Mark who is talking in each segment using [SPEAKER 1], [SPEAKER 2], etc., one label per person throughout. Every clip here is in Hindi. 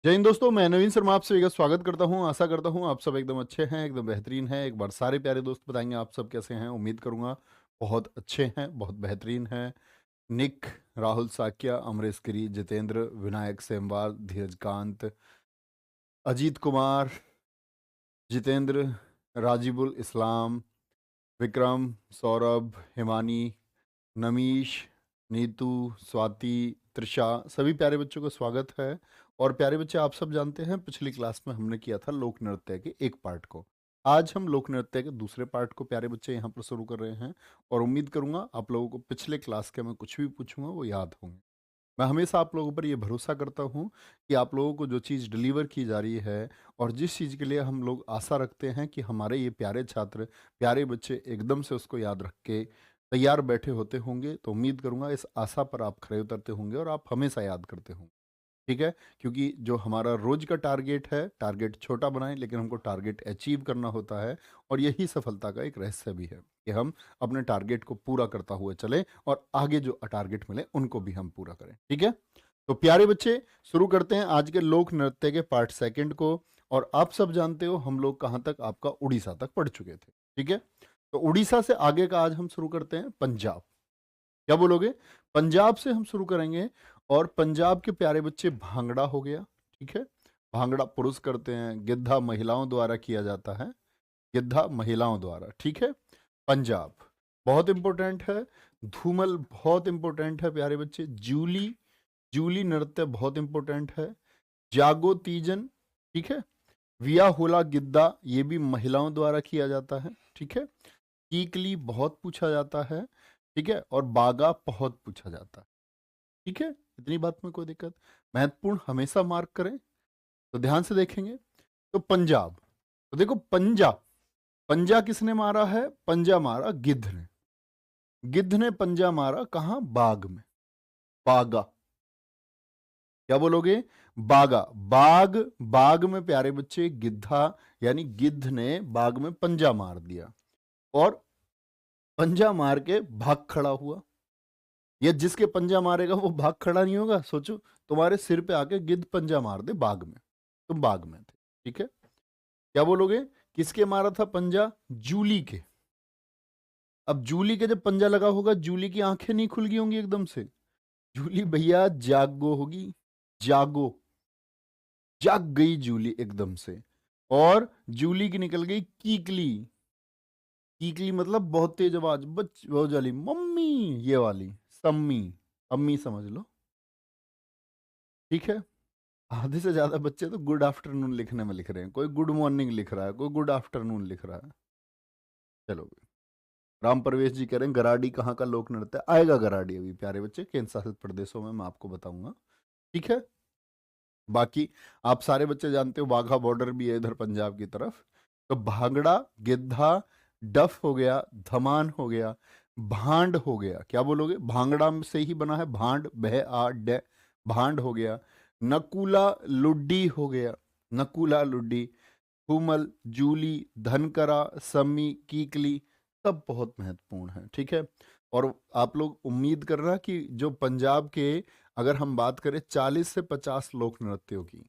[SPEAKER 1] जय हिंद दोस्तों, मैं नवीन शर्मा आपसे एक स्वागत करता हूं। आशा करता हूं आप सब एकदम अच्छे हैं, एकदम बेहतरीन हैं। एक बार सारे प्यारे दोस्त बताएंगे आप सब कैसे हैं। उम्मीद करूंगा बहुत अच्छे हैं, बहुत बेहतरीन हैं। निक, राहुल साक्या, अमरीश गिरी, जितेंद्र, विनायक सेमवाल, धीरज कांत, अजीत कुमार, जितेंद्र, राजीबुल इस्लाम, विक्रम, सौरभ, हिमानी, नमीश, नीतू, स्वाति, त्रिषा, सभी प्यारे बच्चों को स्वागत है। और प्यारे बच्चे, आप सब जानते हैं पिछली क्लास में हमने किया था लोक नृत्य के एक पार्ट को। आज हम लोक नृत्य के दूसरे पार्ट को प्यारे बच्चे यहाँ पर शुरू कर रहे हैं। और उम्मीद करूंगा आप लोगों को पिछले क्लास के मैं कुछ भी पूछूंगा वो याद होंगे। मैं हमेशा आप लोगों पर ये भरोसा करता हूँ कि आप लोगों को जो चीज़ डिलीवर की जा रही है और जिस चीज़ के लिए हम लोग आशा रखते हैं कि हमारे ये प्यारे छात्र, प्यारे बच्चे एकदम से उसको याद रख के तैयार बैठे होते होंगे, तो उम्मीद करूंगा इस आशा पर आप खरे उतरते होंगे और आप हमेशा याद करते होंगे। ठीक है, क्योंकि जो हमारा रोज का टारगेट है, टारगेट छोटा बनाएं लेकिन हमको टारगेट अचीव करना होता है। और यही सफलता का एक रहस्य भी है कि हम अपने टारगेट को पूरा करता हुए चलें और आगे जो टारगेट मिले उनको भी हम पूरा करें। ठीक है, तो प्यारे बच्चे, शुरू करते हैं आज के लोक नृत्य के पार्ट सेकंड को। और आप सब जानते हो हम लोग कहाँ तक आपका उड़ीसा तक पढ़ चुके थे। ठीक है, तो उड़ीसा से आगे का आज हम शुरू करते हैं पंजाब। क्या बोलोगे? पंजाब से हम शुरू करेंगे। और पंजाब के प्यारे बच्चे भांगड़ा हो गया। ठीक है, भांगड़ा पुरुष करते हैं, गिद्धा महिलाओं द्वारा किया जाता है। गिद्धा महिलाओं द्वारा। ठीक है, पंजाब बहुत इंपॉर्टेंट है। धूमल बहुत इंपॉर्टेंट है प्यारे बच्चे। जूली, जूली नृत्य बहुत इंपॉर्टेंट है। जागो तीजन, ठीक है। विया होला गिद्दा, ये भी महिलाओं द्वारा किया जाता है। ठीक है, कीकली बहुत पूछा जाता है। ठीक है, और बागा बहुत पूछा जाता है। ठीक है, इतनी बात में कोई दिक्कत? महत्वपूर्ण हमेशा मार्क करें। तो ध्यान से देखेंगे तो पंजाब, तो देखो पंजा, पंजा किसने मारा है? पंजा मारा गिद्ध ने। गिद्ध ने पंजा मारा कहां? बाग में। बागा, क्या बोलोगे? बागा, बाग, बाग में प्यारे बच्चे गिद्धा यानी गिद्ध ने बाग में पंजा मार दिया और पंजा मार के भाग खड़ा हुआ। ये जिसके पंजा मारेगा वो भाग खड़ा नहीं होगा। सोचो, तुम्हारे सिर पे आके गिद्ध पंजा मार दे बाग में, तुम बाग में थे। ठीक है, क्या बोलोगे? किसके मारा था पंजा? जूली के। अब जूली के जब पंजा लगा होगा, जूली की आंखें नहीं खुल गई होंगी एकदम से। जूली भैया जागो होगी, जागो, जाग गई जूली एकदम से। और जूली की निकल गई कीकली। कीकली मतलब बहुत तेज आवाज, बच वो वाली मम्मी, ये वाली सम्मी, अम्मी समझ लो। ठीक है, आधे से ज्यादा बच्चे तो गुड आफ्टरनून लिखने में लिख रहे हैं। कोई गुड मॉर्निंग लिख रहा है, कोई गुड आफ्टरनून लिख रहा है। चलो, राम प्रवेश जी कह रहे हैं गराडी कहाँ का लोक नृत्य आएगा? गराडी अभी प्यारे बच्चे केंद्र शासित प्रदेशों में मैं आपको बताऊंगा। ठीक है, बाकी आप सारे बच्चे जानते हो वाघा बॉर्डर भी है इधर पंजाब की तरफ। तो भांगड़ा, गिद्धा, डफ हो गया, धमान हो गया, भांड हो गया। क्या बोलोगे? भांगड़ा से ही बना है भांड, बह आ डे, भांड हो गया। नकुला लुड्डी हो गया, नकुला लुड्डी। हुमल, जूली, धनकरा, सम्मी, कीकली, सब बहुत महत्वपूर्ण है। ठीक है, और आप लोग उम्मीद कर रहा कि जो पंजाब के, अगर हम बात करें 40 से 50 लोक नृत्यों की,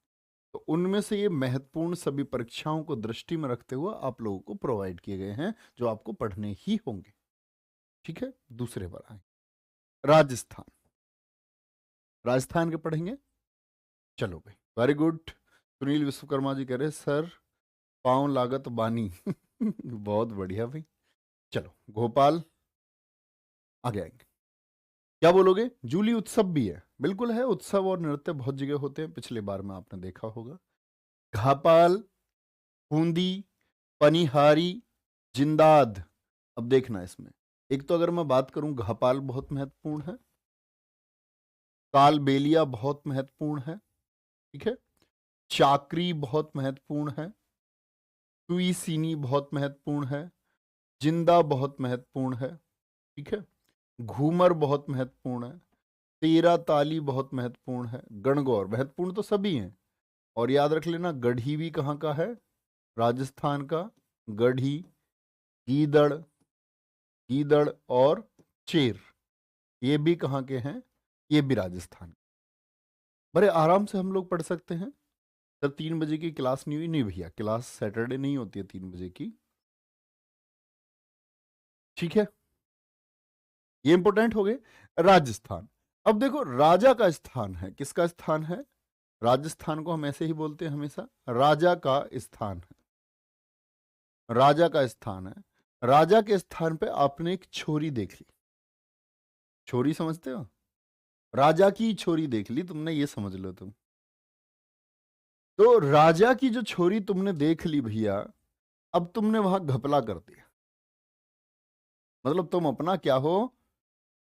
[SPEAKER 1] तो उनमें से ये महत्वपूर्ण सभी परीक्षाओं को दृष्टि में रखते हुए आप लोगों को प्रोवाइड किए गए हैं, जो आपको पढ़ने ही होंगे। ठीक है, दूसरे पर आए। राजस्थान, राजस्थान के पढ़ेंगे। चलो भाई, वेरी गुड। सुनील विश्वकर्मा जी कह रहे सर पाँव लागत बानी बहुत बढ़िया भाई। चलो, भोपाल आगे आएंगे। क्या बोलोगे? जूली उत्सव भी है, बिल्कुल है। उत्सव और नृत्य बहुत जगह होते हैं, पिछले बार में आपने देखा होगा। घापाल, बूंदी, पनिहारी, जिंदाद। अब देखना इसमें, एक तो अगर मैं बात करूं घापाल बहुत महत्वपूर्ण है, कालबेलिया बहुत महत्वपूर्ण है। ठीक है, चाकरी बहुत महत्वपूर्ण है, तुईसीनी बहुत महत्वपूर्ण है, जिंदा बहुत महत्वपूर्ण है। ठीक है, घूमर बहुत महत्वपूर्ण है, तेरा ताली बहुत महत्वपूर्ण है, गणगौर महत्वपूर्ण तो सभी हैं। और याद रख लेना गढ़ी भी कहाँ का है? राजस्थान का। गढ़ी, गीदड़, गीदड़ और चेर, ये भी कहाँ के हैं? ये भी राजस्थान। बड़े आराम से हम लोग पढ़ सकते हैं। सर 3 बजे की क्लास नहीं हुई? नहीं भैया, क्लास सैटरडे नहीं होती है 3 बजे की। ठीक है, ये इंपॉर्टेंट हो गए। राजस्थान, अब देखो राजा का स्थान है, किसका स्थान है? राजस्थान को हम ऐसे ही बोलते हैं हमेशा, राजा का स्थान है, राजा का स्थान है। राजा के स्थान पे आपने एक छोरी देख ली, छोरी समझते हो? राजा की छोरी देख ली तुमने, ये समझ लो तुम। तो राजा की जो छोरी तुमने देख ली भैया, अब तुमने वहां घपला कर दिया, मतलब तुम अपना क्या हो,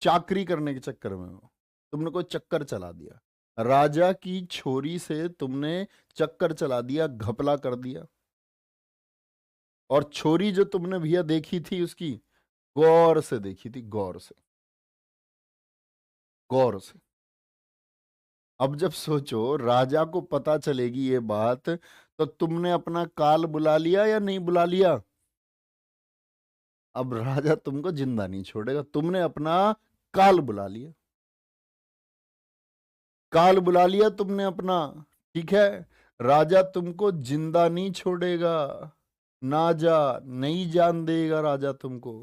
[SPEAKER 1] चाकरी करने के चक्कर में हो, तुमने कोई चक्कर चला दिया, राजा की छोरी से तुमने चक्कर चला दिया, घपला कर दिया। और छोरी जो तुमने भैया देखी थी उसकी, गौर से देखी थी, गौर से, गौर से। अब जब सोचो राजा को पता चलेगी ये बात, तो तुमने अपना काल बुला लिया या नहीं बुला लिया? अब राजा तुमको जिंदा नहीं छोड़ेगा, तुमने अपना काल बुला लिया, काल बुला लिया तुमने अपना। ठीक है, राजा तुमको जिंदा नहीं छोड़ेगा, ना जा, नहीं जान देगा राजा तुमको,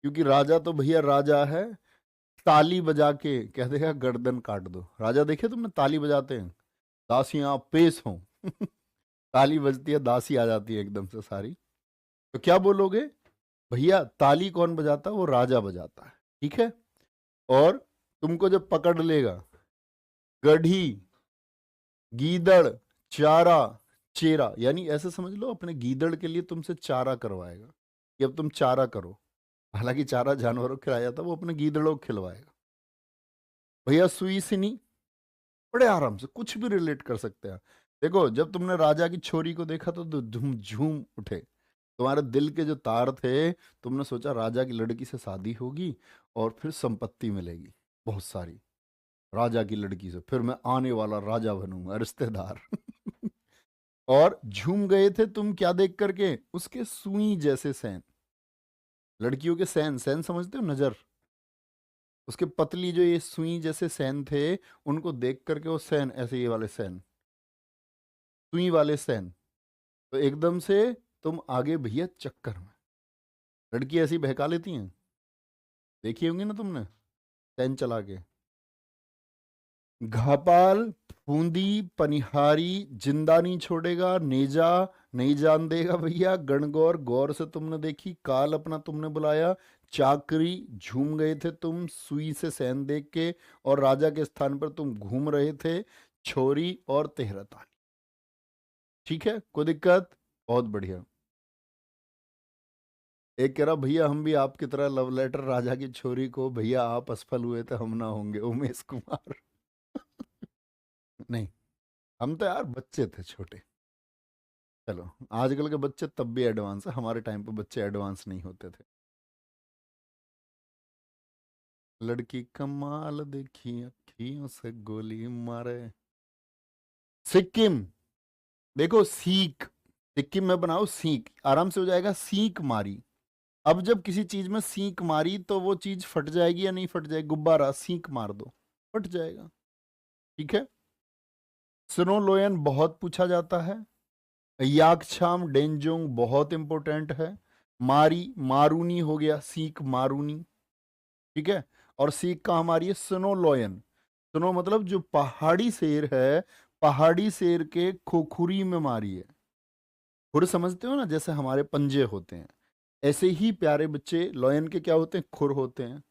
[SPEAKER 1] क्योंकि राजा तो भैया राजा है, ताली बजा के कह देगा गर्दन काट दो। राजा देखे तुमने ताली बजाते हैं, दासियां पेश हों ताली बजती है, दासी आ जाती है एकदम से सारी। तो क्या बोलोगे भैया, ताली कौन बजाता है? वो राजा बजाता है। ठीक है, और तुमको जब पकड़ लेगा, गढ़ी, गीदड़, चारा, चेरा, यानी ऐसे समझ लो अपने गीदड़ के लिए तुमसे चारा करवाएगा कि अब तुम चारा करो। हालांकि चारा जानवरों को खिलाया जाता, वो अपने गीदड़ों को खिलवाएगा। भैया सुई सिनी, बड़े आराम से कुछ भी रिलेट कर सकते हैं। देखो जब तुमने राजा की छोरी को देखा तो झूम झूम उठे तुम्हारे दिल के जो तार थे, तुमने सोचा राजा की लड़की से शादी होगी और फिर संपत्ति मिलेगी बहुत सारी, राजा की लड़की से फिर मैं आने वाला राजा बनूंगा, रिश्तेदार और झूम गए थे तुम क्या देख करके? उसके सुई जैसे सैन, लड़कियों के सैन, सैन समझते हो, नजर, उसके पतली जो ये सुई जैसे सैन थे, उनको देख करके वो सैन ऐसे, ये वाले सैन, सुई वाले सैन, तो एकदम से तुम आगे भैया चक्कर में। लड़की ऐसी बहका लेती हैं, देखी होंगी ना तुमने, सैन चला के। घापाल, बूंदी, पनिहारी, जिंदा नहीं छोड़ेगा, नेजा नहीं जान देगा भैया, गणगौर, गौर से तुमने देखी, काल अपना तुमने बुलाया, चाकरी, झूम गए थे तुम सुई से सैन देख के, और राजा के स्थान पर तुम घूम रहे थे, छोरी और तेहरा ताली। ठीक है, कोई दिक्कत? बहुत बढ़िया। एक कह रहा भैया हम भी आपकी तरह लव लेटर राजा की छोरी को, भैया आप असफल हुए थे हम ना होंगे, उमेश कुमार नहीं, हम तो यार बच्चे थे छोटे। चलो, आजकल के बच्चे तब भी एडवांस है, हमारे टाइम पे बच्चे एडवांस नहीं होते थे। लड़की कमाल देखी अखियों से गोली मारे। सिक्किम, देखो सीख, सिक्किम में बनाओ सीख, आराम से हो जाएगा, सीख मारी। अब जब किसी चीज में सीख मारी तो वो चीज फट जाएगी या नहीं फट जाएगी? गुब्बारा सीख मार दो, फट जाएगा। ठीक है, स्नो लोयन बहुत पूछा जाता है, याकछाम डेंजोंग बहुत इंपॉर्टेंट है, मारी, मारूनी हो गया, सीख मारूनी। ठीक है, और सीख कहाँ मारी है? स्नो लोयन, स्नो मतलब जो पहाड़ी शेर है, पहाड़ी शेर के खोखुरी में मारी है। खुर समझते हो ना, जैसे हमारे पंजे होते हैं, ऐसे ही प्यारे बच्चे लॉयन के क्या होते हैं? खुर होते हैं।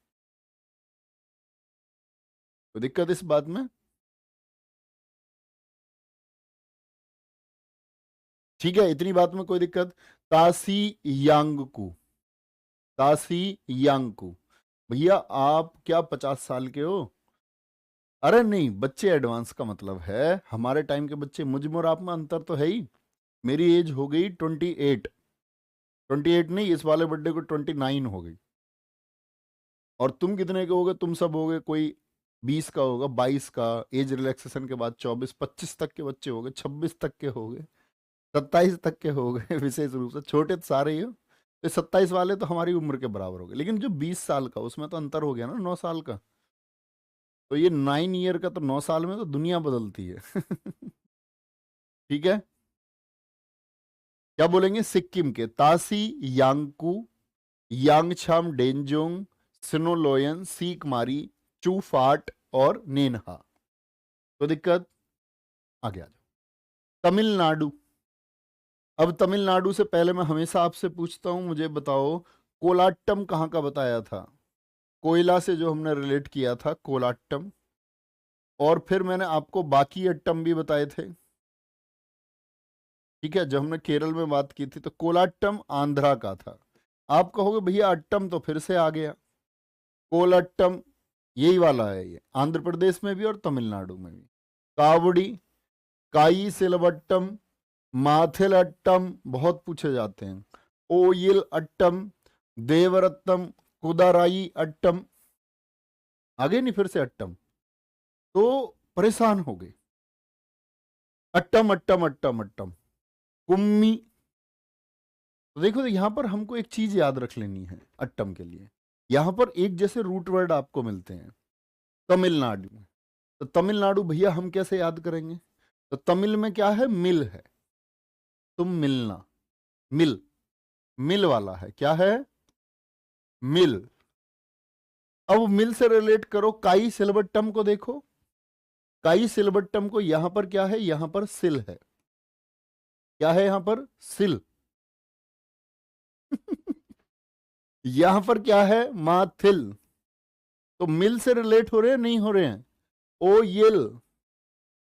[SPEAKER 1] तो दिक्कत इस बात में? ठीक है, इतनी बात में कोई दिक्कत? तासी यांगकू, तासी यांगकू, भैया आप क्या 50 साल के हो? अरे नहीं, बच्चे एडवांस का मतलब है हमारे टाइम के बच्चे, मुझ में और आप में अंतर तो है ही। मेरी एज हो गई 28, 28 नहीं, इस वाले बर्थडे को 29 हो गई। और तुम कितने के होगे? तुम सब होगे कोई 20 का होगा, 22 का, एज रिलैक्सेशन के बाद 24, 25 तक के बच्चे हो गए, 26 तक के हो गए, 27 तक के हो गए विशेष रूप से छोटे तो सारे ही हो। तो 27 वाले तो हमारी उम्र के बराबर हो गए, लेकिन जो 20 साल का उसमें तो अंतर हो गया ना, 9 साल का। तो ये 9 ईयर का तो 9 साल में तो दुनिया बदलती है ठीक है, क्या बोलेंगे? सिक्किम के तासी, यांकू, यांगछाम डेंजोंग, सिनोलोयन, सीकमारी, चूफाट और नेनहा। तो दिक्कत, आगे आ जाओ। तमिलनाडु। अब तमिलनाडु से पहले मैं हमेशा आपसे पूछता हूं, मुझे बताओ कोलाट्टम कहाँ का बताया था? कोयला से जो हमने रिलेट किया था, कोलाट्टम। और फिर मैंने आपको बाकी अट्टम भी बताए थे, ठीक है, जब हमने केरल में बात की थी। तो कोलाट्टम आंध्रा का था। आप कहोगे भैया अट्टम तो फिर से आ गया। कोलाट्टम यही वाला है, ये आंध्र प्रदेश में भी और तमिलनाडु में भी। कावड़ी, काई सिलवट्टम, माथिल अट्टम बहुत पूछे जाते हैं। ओयल अट्टम, देवरत्तम, कुदाराई अट्टम। आगे नहीं, फिर से अट्टम। तो परेशान हो गए। अट्टम अट्टम अट्टम अट्टम, कुम्मी। तो देखो, यहां पर हमको एक चीज याद रख लेनी है अट्टम के लिए। यहां पर एक जैसे रूट वर्ड आपको मिलते हैं तमिलनाडु में। तो तमिलनाडु भैया हम कैसे याद करेंगे? तो तमिल में क्या है? मिल है। तुम मिलना, मिल, मिल वाला है, क्या है? मिल। अब मिल से रिलेट करो काई सिलबट्टम को, देखो काई सिलबट्टम को, यहां पर क्या है? यहां पर सिल है। क्या है यहां पर? सिल। यहां पर क्या है? माथिल। तो मिल से रिलेट हो रहे हैं, नहीं हो रहे हैं? ओ येल,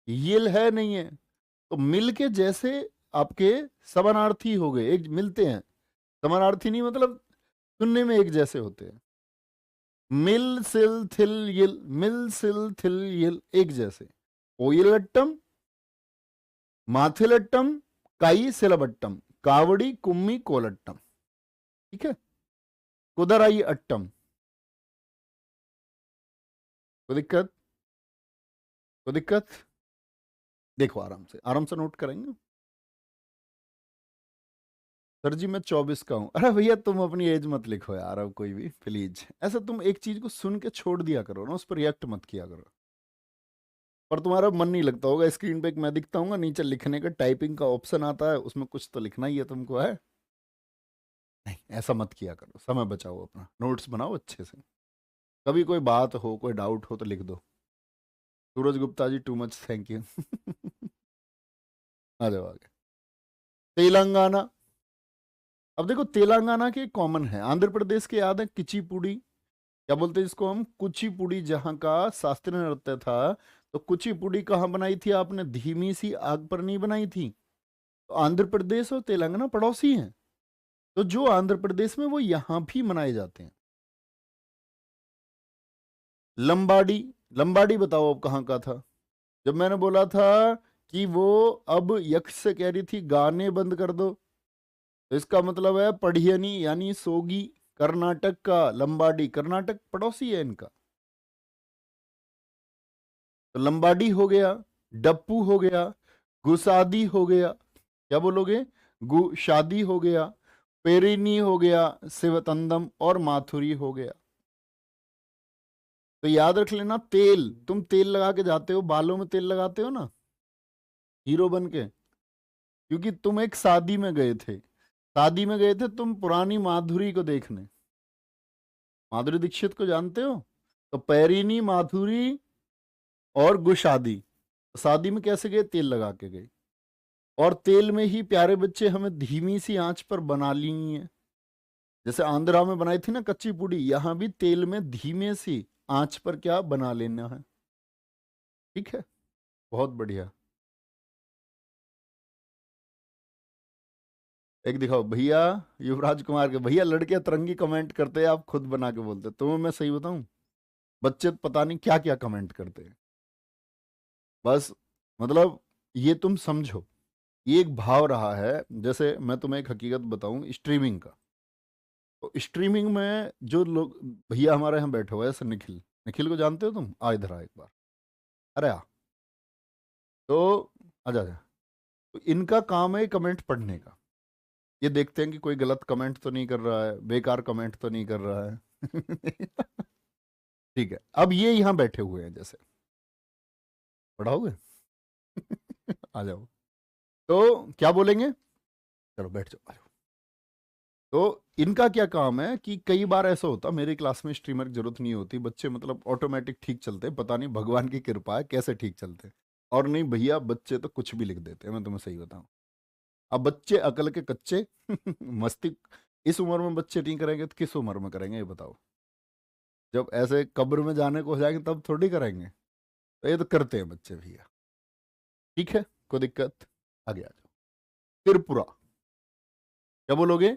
[SPEAKER 1] येल है नहीं है? तो मिल के जैसे आपके समानार्थी हो गए, एक मिलते हैं। समानार्थी नहीं मतलब सुनने में एक जैसे होते हैं। मिल सिल थिल येल, मिल सिल थिल येल, एक जैसे। ओयलट्टम, माथिलट्टम, काई सिलबट्टम, कावड़ी, कुम्मी, कोलट्टम। ठीक है, कुदराई अट्टम। कोई दिक्कत? कोई दिक्कत? देखो, आराम से नोट करेंगे। सर जी मैं 24 का हूं। अरे भैया तुम अपनी एज मत लिखो यार, अब कोई भी प्लीज ऐसा, तुम एक चीज को सुन के छोड़ दिया करो ना, उस पर रिएक्ट मत किया करो। पर तुम्हारा मन नहीं लगता होगा, स्क्रीन पे एक मैं दिखता हूँ, नीचे लिखने का टाइपिंग का ऑप्शन आता है, उसमें कुछ तो लिखना ही है तुमको, है? नहीं, ऐसा मत किया करो, समय बचाओ अपना, नोट्स बनाओ अच्छे से। कभी कोई बात हो, कोई डाउट हो तो लिख दो। सूरज Gupta ji too much, thank you. आ जाओ आगे। तेलंगाना। अब देखो, तेलंगाना के कॉमन है, आंध्र प्रदेश के याद है किचीपुड़ी, क्या बोलते हैं इसको हम? कुचिपुड़ी, जहाँ का शास्त्रीय नृत्य था। तो कुचिपुड़ी कहाँ बनाई थी आपने? धीमी सी आग पर नहीं बनाई थी? तो आंध्र प्रदेश और तेलंगाना पड़ोसी हैं। तो जो आंध्र प्रदेश में, वो यहां भी मनाए जाते हैं। लंबाड़ी। लंबाड़ी बताओ अब कहाँ का था? जब मैंने बोला था कि वो अब यक्ष से कह रही थी गाने बंद कर दो, तो इसका मतलब है पढ़ियनी यानी सोगी। कर्नाटक का लंबाड़ी, कर्नाटक पड़ोसी है इनका। तो लंबाडी हो गया, डप्पू हो गया, गुसादी हो गया, क्या बोलोगे? गुशादी हो गया, पेरिनी हो गया, शिवतंदम और माथुरी हो गया। तो याद रख लेना, तेल, तुम तेल लगा के जाते हो, बालों में तेल लगाते हो ना हीरो बन के, क्योंकि तुम एक शादी में गए थे। शादी में गए थे तुम पुरानी माधुरी को देखने। माधुरी दीक्षित को जानते हो? तो पैरिनी, माधुरी और गुशादी। शादी में कैसे गए? तेल लगा के गए। और तेल में ही प्यारे बच्चे हमें धीमी सी आंच पर बना ली है। जैसे आंध्रा में बनाई थी ना कच्ची पूड़ी, यहां भी तेल में धीमे सी आंच पर क्या बना लेना है। ठीक है, बहुत बढ़िया। एक दिखाओ भैया, युवराज कुमार के भैया, लड़के अतरंगी कमेंट करते हैं, आप खुद बना के बोलते हैं। तुम्हें मैं सही बताऊं, बच्चे तो पता नहीं क्या क्या कमेंट करते हैं। बस, मतलब ये तुम समझो, ये एक भाव रहा है। जैसे मैं तुम्हें एक हकीकत बताऊं स्ट्रीमिंग का। तो स्ट्रीमिंग में जो लोग, भैया हमारे यहाँ बैठे हुए हैं, जैसे निखिल, निखिल को जानते हो तुम? आ इधर आ एक बार, अरे आ। तो आजा आजा। तो इनका काम है कमेंट पढ़ने का। ये देखते हैं कि कोई गलत कमेंट तो नहीं कर रहा है, बेकार कमेंट तो नहीं कर रहा है। ठीक है, अब ये यहाँ बैठे हुए हैं, जैसे पढ़ाओगे? आ जाओ। तो क्या बोलेंगे? चलो बैठ जाओ, आ जाओ। तो इनका क्या काम है कि कई बार ऐसा होता, मेरी क्लास में स्ट्रीमर की जरूरत नहीं होती, बच्चे मतलब ऑटोमेटिक ठीक चलते हैं, पता नहीं भगवान की कृपा है कैसे ठीक चलते हैं। और नहीं भैया, बच्चे तो कुछ भी लिख देते हैं, मैं तुम्हें सही बताऊं। अब बच्चे अकल के कच्चे मस्ती इस उम्र में बच्चे नहीं करेंगे तो किस उम्र में करेंगे ये बताओ? जब ऐसे कब्र में जाने को हो जाएंगे तब थोड़ी करेंगे। तो ये तो करते हैं बच्चे भैया। ठीक है, कोई दिक्कत? आगे आ जाओ। त्रिपुरा, क्या बोलोगे?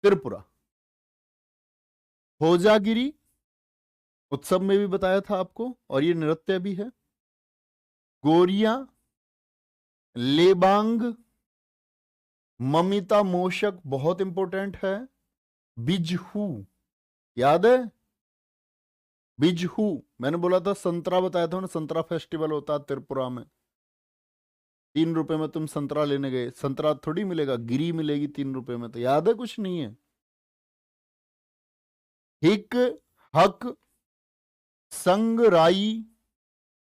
[SPEAKER 1] त्रिपुरा। होजागिरी उत्सव में भी बताया था आपको, और ये नृत्य भी है। गोरिया, लेबांग, ममिता मोशक बहुत इंपॉर्टेंट है। बिजहू, याद है? बिजहू, मैंने बोला था संतरा, बताया था ना, संतरा फेस्टिवल होता है त्रिपुरा में। 3 रुपए में तुम संतरा लेने गए, संतरा थोड़ी मिलेगा, गिरी मिलेगी 3 रुपए में, तो याद है? कुछ नहीं है। हिक, हक, संगराई,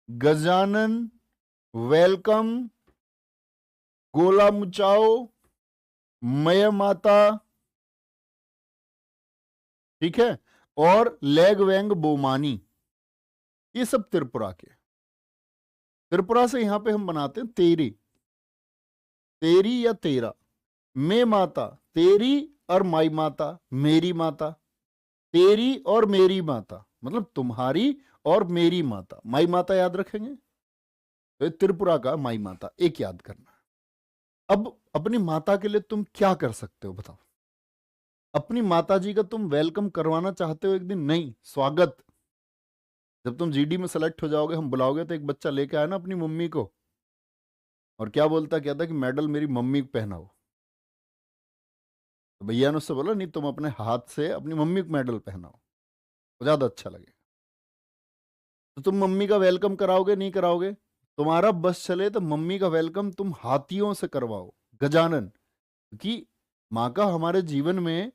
[SPEAKER 1] गजानन, वेलकम, गोला मुचाओ, मय माता, ठीक है, और लेग वेंग बोमानी, ये सब त्रिपुरा के। त्रिपुरा से यहां पे हम बनाते हैं तेरी, तेरी या तेरा। मैं माता, तेरी और माई माता, मेरी माता। तेरी और मेरी माता मतलब तुम्हारी और मेरी माता, माई माता याद रखेंगे। तो ये त्रिपुरा का माई माता एक याद करना। अब अपनी माता के लिए तुम क्या कर सकते हो बताओ? अपनी माता जी का तुम वेलकम करवाना चाहते हो एक दिन? नहीं, स्वागत। जब तुम जीडी में सेलेक्ट हो जाओगे, हम बुलाओगे, तो एक बच्चा लेके आया ना अपनी मम्मी को, और क्या बोलता, क्या था कि मेडल मेरी मम्मी को पहनाओ। तो भैया ने उससे बोला, नहीं, तुम अपने हाथ से अपनी मम्मी को मेडल पहनाओ, तो ज्यादा अच्छा लगेगा। तो तुम मम्मी का वेलकम कराओगे नहीं कराओगे? तुम्हारा बस चले तो मम्मी का वेलकम तुम हाथियों से करवाओ, गजानन, क्योंकि माँ का हमारे जीवन में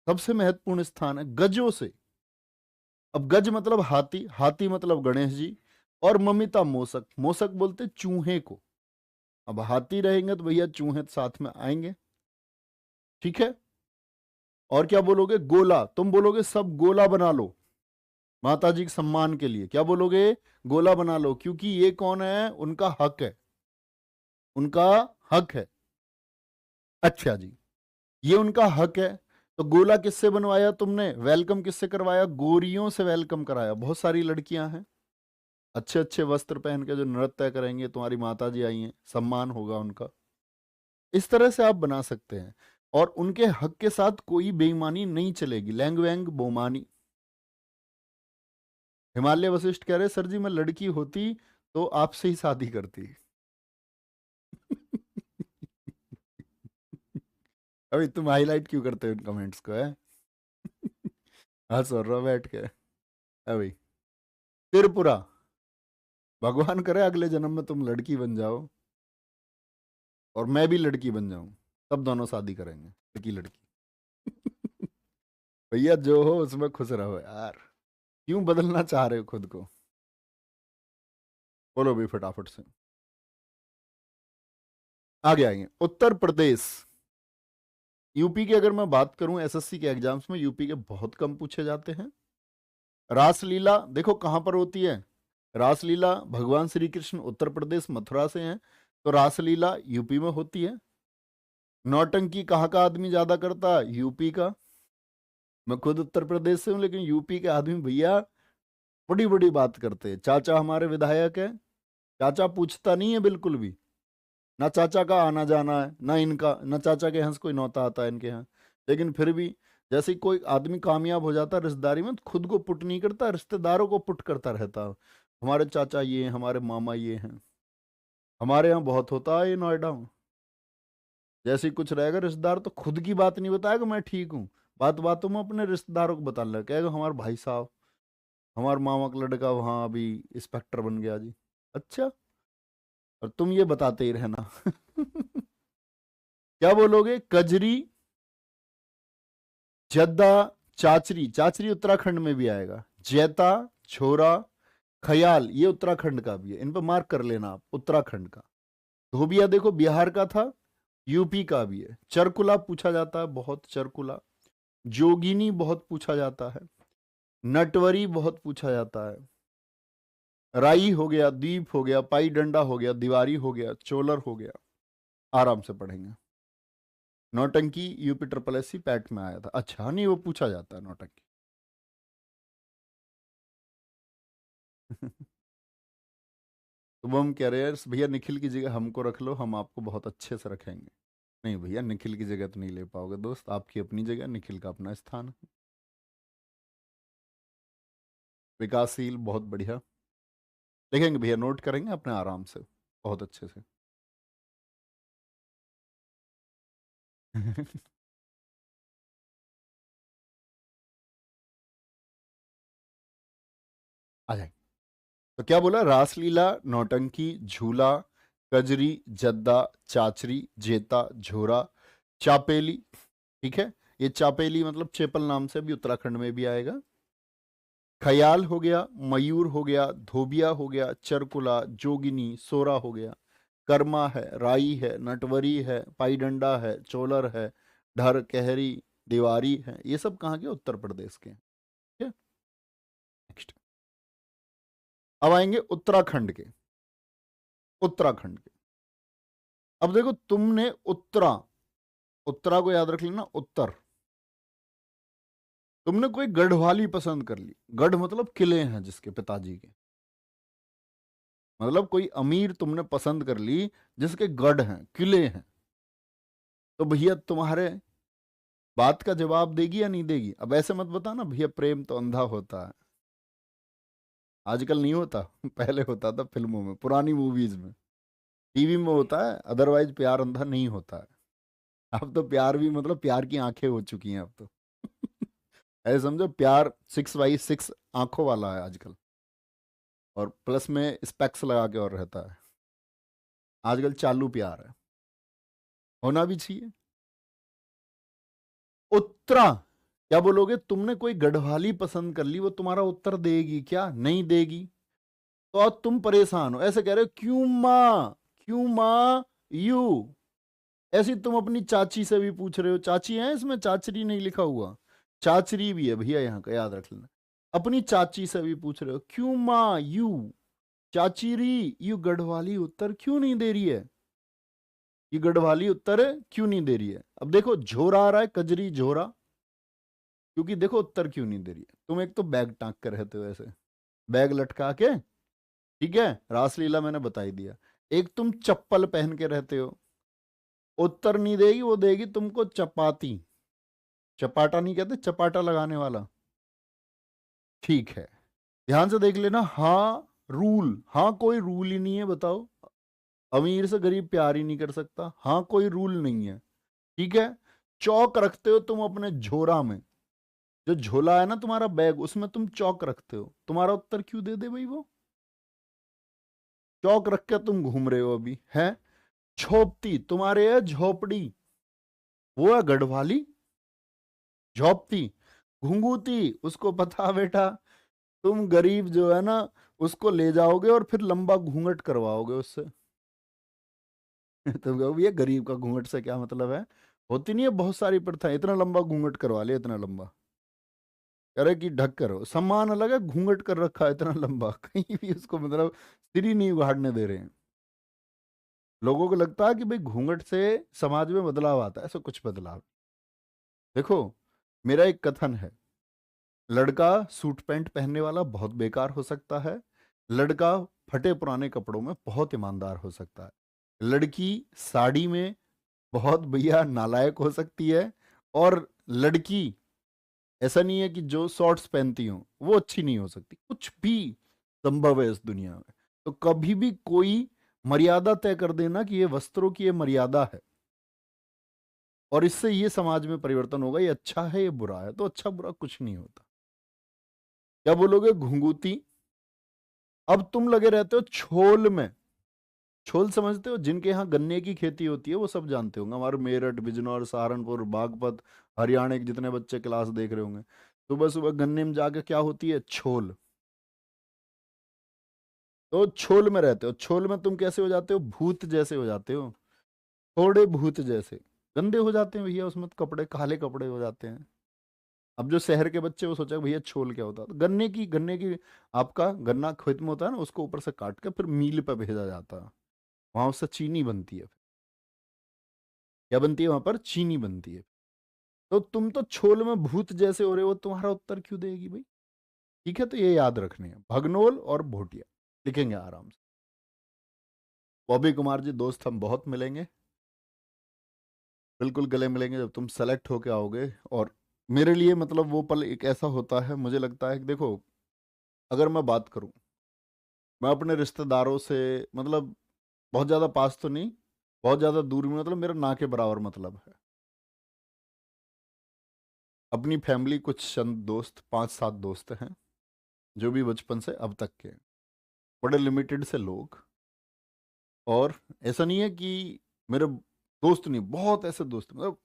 [SPEAKER 1] सबसे महत्वपूर्ण स्थान है, गजों से। अब गज मतलब हाथी, हाथी मतलब गणेश जी, और ममिता मोसक, मोसक बोलते चूहे को। अब हाथी रहेंगे तो भैया चूहे साथ में आएंगे, ठीक है। और क्या बोलोगे? गोला, तुम बोलोगे सब गोला बना लो माता जी के सम्मान के लिए। क्या बोलोगे? गोला बना लो, क्योंकि ये कौन है? उनका हक है, उनका हक है। अच्छा जी, ये उनका हक है। तो गोला किससे बनवाया तुमने? वेलकम किससे करवाया? गोरियों से वेलकम कराया। बहुत सारी लड़कियां हैं अच्छे अच्छे वस्त्र पहन के जो नृत्य करेंगे, तुम्हारी माता जी आई हैं, सम्मान होगा उनका। इस तरह से आप बना सकते हैं, और उनके हक के साथ कोई बेईमानी नहीं चलेगी। लैंग वैंग बोमानी। हिमालय वशिष्ठ कह रहे, सर जी मैं लड़की होती तो आपसे ही शादी करती। अभी तुम हाईलाइट क्यों करते हो इन कमेंट्स को, है? हंस रहा बैठ के अभी। त्रिपुरा, भगवान करे अगले जन्म में तुम लड़की बन जाओ और मैं भी लड़की बन जाऊं, तब दोनों शादी करेंगे, लड़की लड़की। भैया जो हो उसमें खुश रहो यार, क्यों बदलना चाह रहे हो खुद को? बोलो भी फटाफट से। आगे आएंगे उत्तर प्रदेश। यूपी की अगर मैं बात करूं, एसएससी के एग्जाम्स में यूपी के बहुत कम पूछे जाते हैं। रासलीला देखो कहां पर होती है। रासलीला, भगवान श्री कृष्ण उत्तर प्रदेश मथुरा से हैं, तो रासलीला यूपी में होती है। नौटंकी कहाँ का आदमी ज्यादा करता है? यूपी का। मैं खुद उत्तर प्रदेश से हूं, लेकिन यूपी के आदमी भैया बड़ी बड़ी बात करते हैं। चाचा हमारे विधायक है, चाचा पूछता नहीं है बिल्कुल भी, ना चाचा का आना जाना है, ना इनका, ना चाचा के यहाँ से कोई नौता आता है इनके यहाँ। लेकिन फिर भी जैसे ही कोई आदमी कामयाब हो जाता है रिश्तेदारी में, तो खुद को पुट नहीं करता, रिश्तेदारों को पुट करता रहता है। हमारे चाचा ये हैं, हमारे मामा ये हैं। हमारे यहाँ बहुत होता है ये नोएडा में। जैसे ही कुछ रहेगा रिश्तेदार, तो खुद की बात नहीं बताएगा मैं ठीक हूँ, बात बातों में अपने रिश्तेदारों को बता लगा, कहेगा हमारे भाई साहब, हमारे मामा का लड़का वहां अभी इंस्पेक्टर बन गया जी। अच्छा, और तुम ये बताते ही रहना। क्या बोलोगे? कजरी, जद्दा, चाचरी, चाचरी उत्तराखंड में भी आएगा। जैता, छोरा, खयाल, ये उत्तराखंड का भी है, इन पर मार्क कर लेना आप, उत्तराखंड का। धोबिया देखो बिहार का था, यूपी का भी है। चरकुला पूछा जाता है बहुत, चरकुला। जोगिनी बहुत पूछा जाता है। नटवरी बहुत पूछा जाता है। राई हो गया, दीप हो गया, पाई डंडा हो गया, दीवारी हो गया, चोलर हो गया। आराम से पढ़ेंगे। नौटंकी UP triple S C PET में आया था। अच्छा, नहीं वो पूछा जाता है नौटंकी। तो वो हम कह रहे हैं भैया निखिल की जगह हमको रख लो, हम आपको बहुत अच्छे से रखेंगे। नहीं भैया, निखिल की जगह तो नहीं ले पाओगे दोस्त, आपकी अपनी जगह, निखिल का अपना स्थान है। विकासशील बहुत बढ़िया। देखेंगे भैया, नोट करेंगे अपने आराम से, बहुत अच्छे से। आ जाए। तो क्या बोला? रासलीला, नौटंकी, झूला, कजरी, जद्दा, चाचरी, जेता, झोरा, चापेली। ठीक है, ये चापेली मतलब चेपल नाम से भी उत्तराखंड में भी आएगा। खयाल हो गया, मयूर हो गया, धोबिया हो गया, चरकुला, जोगिनी, सोरा हो गया, कर्मा है, राई है, नटवरी है, पाईडंडा है, चोलर है, ढर, कहरी, दीवारी है। ये सब कहाँ के? उत्तर प्रदेश के हैं। ठीक है, नेक्स्ट। अब आएंगे उत्तराखंड के। उत्तराखंड के। अब देखो, तुमने उत्तरा, उत्तरा को याद रख लेना, उत्तर। तुमने कोई गढ़वाली पसंद कर ली। गढ़ मतलब किले हैं जिसके, पिताजी के। मतलब कोई अमीर तुमने पसंद कर ली जिसके गढ़ हैं, किले हैं। तो भैया तुम्हारे बात का जवाब देगी या नहीं देगी? अब ऐसे मत बताना भैया प्रेम तो अंधा होता है। आजकल नहीं होता, पहले होता था फिल्मों में, पुरानी मूवीज में, टीवी में होता है। अदरवाइज प्यार अंधा नहीं होता है। अब तो प्यार भी मतलब प्यार की आंखें हो चुकी हैं अब तो। ऐसे समझो, प्यार 6x6 आंखों वाला है आजकल, और प्लस में स्पेक्स लगा के और रहता है। आजकल चालू प्यार है, होना भी चाहिए। उत्तरा, क्या बोलोगे? तुमने कोई गढ़वाली पसंद कर ली, वो तुम्हारा उत्तर देगी क्या? नहीं देगी। तो अब तुम परेशान हो, ऐसे कह रहे हो क्यों माँ, क्यों माँ, यू। ऐसे तुम अपनी चाची से भी पूछ रहे हो। चाची है इसमें, चाचरी नहीं लिखा हुआ, चाचरी भी है भैया यहाँ का, याद रख लेना। अपनी चाची से भी पूछ रहे हो क्यों माँ, यू, चाचीरी, यू गढ़वाली उत्तर क्यों नहीं दे रही है? ये गढ़वाली उत्तर क्यों नहीं दे रही है? अब देखो, झोरा आ रहा है, कजरी, झोरा। क्योंकि देखो उत्तर क्यों नहीं दे रही है। तुम एक तो बैग टांग कर रहते हो ऐसे, बैग लटका के। ठीक है, रासलीला मैंने बता ही दिया। एक तुम चप्पल पहन के रहते हो। उत्तर नहीं देगी, वो देगी तुमको चपाती। चपाटा नहीं कहते, चपाटा लगाने वाला। ठीक है, ध्यान से देख लेना। हाँ रूल, हाँ कोई रूल ही नहीं है, बताओ। अमीर से गरीब प्यार ही नहीं कर सकता, हाँ कोई रूल नहीं है। ठीक है, चौक रखते हो तुम अपने झोरा में, जो झोला है ना तुम्हारा बैग, उसमें तुम चौक रखते हो। तुम्हारा उत्तर क्यों दे दे भाई वो? चौक रख के तुम घूम रहे हो अभी है। झोपती तुम्हारे है, झोपड़ी। वो है गढ़वाली, झोपती। घुंगूती, उसको पता बेटा, तुम गरीब जो है ना, उसको ले जाओगे और फिर लंबा घूंघट करवाओगे उससे। तुम कहो भैया गरीब का घूंघट से क्या मतलब है? होती नहीं है बहुत सारी प्रथा, इतना लंबा घूंघट करवा ले, इतना लंबा। कह रहे कि ढक करो, सम्मान अलग है, घूंघट कर रखा है इतना लंबा। कहीं भी उसको मतलब सिर ही नहीं उगाड़ने दे रहे हैं। लोगों को लगता है कि भाई घूंघट से समाज में बदलाव आता है, ऐसा कुछ बदलाव। देखो, मेरा एक कथन है, लड़का सूट पैंट पहनने वाला बहुत बेकार हो सकता है, लड़का फटे पुराने कपड़ों में बहुत ईमानदार हो सकता है, लड़की साड़ी में बहुत भैया नालायक हो सकती है, और लड़की, ऐसा नहीं है कि जो शॉर्ट्स पहनती हो वो अच्छी नहीं हो सकती, कुछ भी संभव है इस दुनिया में। तो कभी भी कोई मर्यादा तय कर देना कि ये वस्त्रों की ये मर्यादा है, और इससे ये समाज में परिवर्तन होगा, ये अच्छा है ये बुरा है, तो अच्छा बुरा कुछ नहीं होता। क्या बोलोगे? घुंगूती। अब तुम लगे रहते हो छोल में। छोल समझते हो? जिनके यहाँ गन्ने की खेती होती है वो सब जानते होंगे, हमारे मेरठ, बिजनौर, सहारनपुर, बागपत, हरियाणा के जितने बच्चे क्लास देख रहे होंगे, सुबह सुबह गन्ने में जाके क्या होती है? छोल। तो छोल में रहते हो, छोल में तुम कैसे हो जाते हो? भूत जैसे हो जाते हो, थोड़े भूत जैसे गंदे हो जाते हैं भैया, उसमें तो कपड़े काले कपड़े हो जाते हैं। अब जो शहर के बच्चे वो सोचा भैया छोल क्या होता है, तो गन्ने की आपका गन्ना खेत में होता है ना, उसको ऊपर से काट के फिर मील पे भेजा जाता है, वहां उससे चीनी बनती है। क्या बनती है वहां पर? चीनी बनती है। तो तुम तो छोल में भूत जैसे हो रहे हो, तुम्हारा उत्तर क्यों देगी भाई? ठीक है, तो ये याद रखने हैं, भगनोल और भोटिया लिखेंगे आराम से। बॉबी कुमार जी दोस्त, हम बहुत मिलेंगे, बिल्कुल गले मिलेंगे जब तुम सेलेक्ट होके आओगे। और मेरे लिए मतलब वो पल एक ऐसा होता है, मुझे लगता है कि देखो, अगर मैं बात करूं, मैं अपने रिश्तेदारों से मतलब बहुत ज़्यादा पास तो नहीं, बहुत ज़्यादा दूर में, मतलब मेरा ना के बराबर मतलब है। अपनी फैमिली, कुछ चंद दोस्त, 5-7 दोस्त हैं जो भी बचपन से अब तक के, बड़े लिमिटेड से लोग। और ऐसा नहीं है कि मेरे दोस्त नहीं, बहुत ऐसे दोस्त, मतलब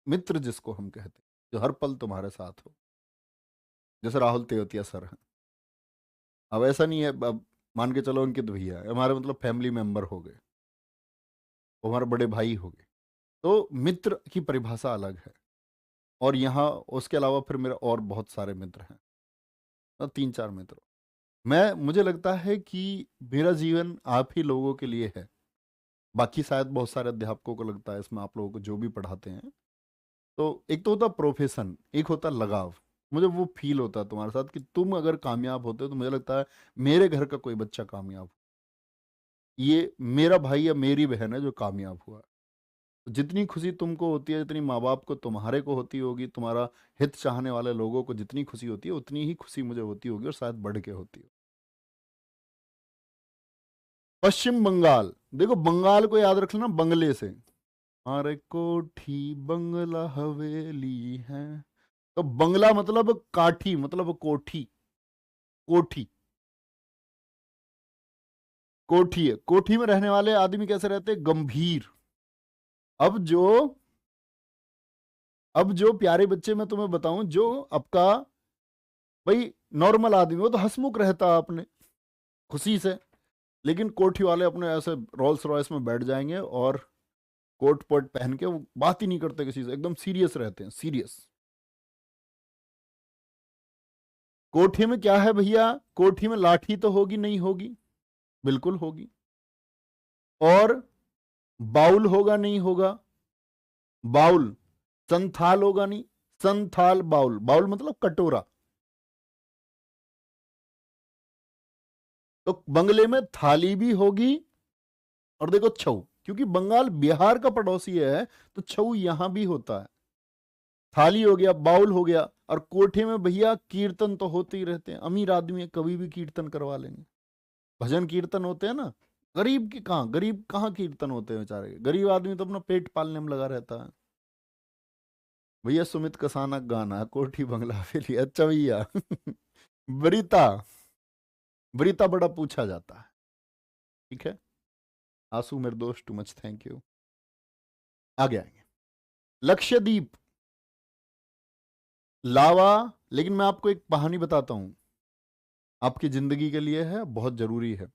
[SPEAKER 1] मित्र जिसको हम कहते हैं, जो हर पल तुम्हारे साथ हो, जैसे राहुल तेवतिया सर हैं। अब ऐसा नहीं है, अब मान के चलो अंकित भैया हमारे मतलब फैमिली मेंबर हो गए, वो हमारे बड़े भाई हो गए। तो मित्र की परिभाषा अलग है। और यहाँ उसके अलावा फिर मेरे और बहुत सारे मित्र हैं, 3-4 मित्र। मैं मुझे लगता है कि मेरा जीवन आप ही लोगों के लिए है। बाकी शायद बहुत सारे अध्यापकों को लगता है इसमें, आप लोगों को जो भी पढ़ाते हैं। तो एक तो होता प्रोफेशन, एक होता लगाव। मुझे वो फील होता है तुम्हारे साथ कि तुम अगर कामयाब होते हो तो मुझे लगता है मेरे घर का कोई बच्चा कामयाब हो, ये मेरा भाई या मेरी बहन है जो कामयाब हुआ। जितनी खुशी तुमको होती है, जितनी माँ बाप को तुम्हारे को होती होगी, तुम्हारा हित चाहने वाले लोगों को जितनी खुशी होती है, उतनी ही खुशी मुझे होती होगी, और शायद बढ़ के होती हो। पश्चिम बंगाल, देखो बंगाल को याद रख लेना बंगले से। हमारे कोठी बंगला हवेली है। तो बंगला मतलब काठी, मतलब कोठी, कोठी, कोठी है। कोठी में रहने वाले आदमी कैसे रहते हैं? गंभीर। अब जो अब जो प्यारे बच्चे मैं तुम्हें बताऊं, जो आपका भाई नॉर्मल आदमी, वो तो हंसमुख रहता है अपने खुशी से। लेकिन कोठी वाले अपने ऐसे रोल्स रॉयस में बैठ जाएंगे और कोट पोट पहन के वो बात ही नहीं करते किसी से, एकदम सीरियस रहते हैं, सीरियस। कोठी में क्या है भैया? कोठी में लाठी तो होगी, नहीं होगी? बिल्कुल होगी। और बाउल होगा, नहीं होगा? बाउल। संथाल होगा, नहीं? संथाल बाउल, बाउल मतलब कटोरा। तो बंगले में थाली भी होगी। और देखो छऊ, क्योंकि बंगाल बिहार का पड़ोसी है, तो छऊ यहां भी होता है। थाली हो गया, बाउल हो गया। और कोठे में भैया कीर्तन तो होते ही रहते हैं, अमीर आदमी है, कभी भी कीर्तन करवा लेंगे। भजन कीर्तन होते हैं ना। गरीब की कहाँ, गरीब कहाँ कीर्तन होते हैं बेचारे? गरीब आदमी तो अपना पेट पालने में लगा रहता है। भैया सुमित कसाना का गाना है, कोठी बंगला हवेली। अच्छा भैया वरीता, वरीता बड़ा पूछा जाता है। ठीक है, आंसू मेरे दोस्त, टू मच थैंक यू। आगे आएंगे। लक्षद्वीप, लावा। लेकिन मैं आपको एक कहानी बताता हूं, आपकी जिंदगी के लिए है, बहुत जरूरी है।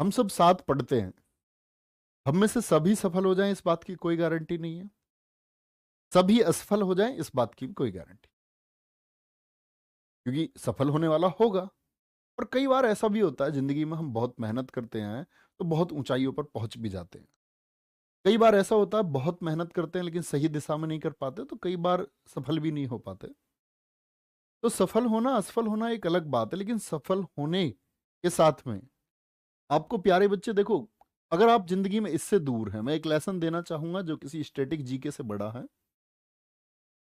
[SPEAKER 1] हम सब साथ पढ़ते हैं, हम में से सभी सफल हो जाएं इस बात की कोई गारंटी नहीं है, सभी असफल हो जाएं इस बात की भी कोई गारंटी, क्योंकि सफल होने वाला होगा। और कई बार ऐसा भी होता है जिंदगी में, हम बहुत मेहनत करते हैं तो बहुत ऊंचाइयों पर पहुंच भी जाते हैं। कई बार ऐसा होता है बहुत मेहनत करते हैं लेकिन सही दिशा में नहीं कर पाते, तो कई बार सफल भी नहीं हो पाते। तो सफल होना असफल होना एक अलग बात है, लेकिन सफल होने के साथ में आपको प्यारे बच्चे देखो, अगर आप जिंदगी में इससे दूर हैं, मैं एक लेसन देना चाहूंगा जो किसी स्टैटिक जीके से बड़ा है।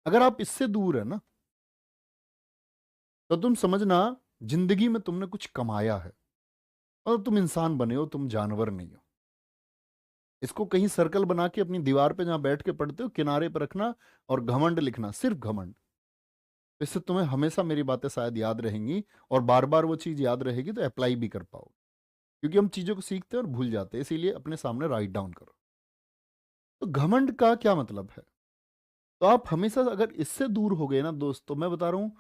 [SPEAKER 1] अगर आप इससे दूर है ना, तो तुम समझना जिंदगी में तुमने कुछ कमाया है, और तुम इंसान बने हो, तुम जानवर नहीं हो। इसको कहीं सर्कल बना के अपनी दीवार पे जहां बैठ के पढ़ते हो किनारे पर रखना, और घमंड लिखना, सिर्फ घमंड। इससे तुम्हें हमेशा मेरी बातें शायद याद रहेंगी, और बार बार वो चीज याद रहेगी तो अप्लाई भी कर पाओ। क्योंकि हम चीजों को सीखते हैं और भूल जाते हैं, इसीलिए अपने सामने राइट डाउन करो। तो घमंड का क्या मतलब है? तो आप हमेशा अगर इससे दूर हो गए ना दोस्त, तो मैं बता रहा हूं,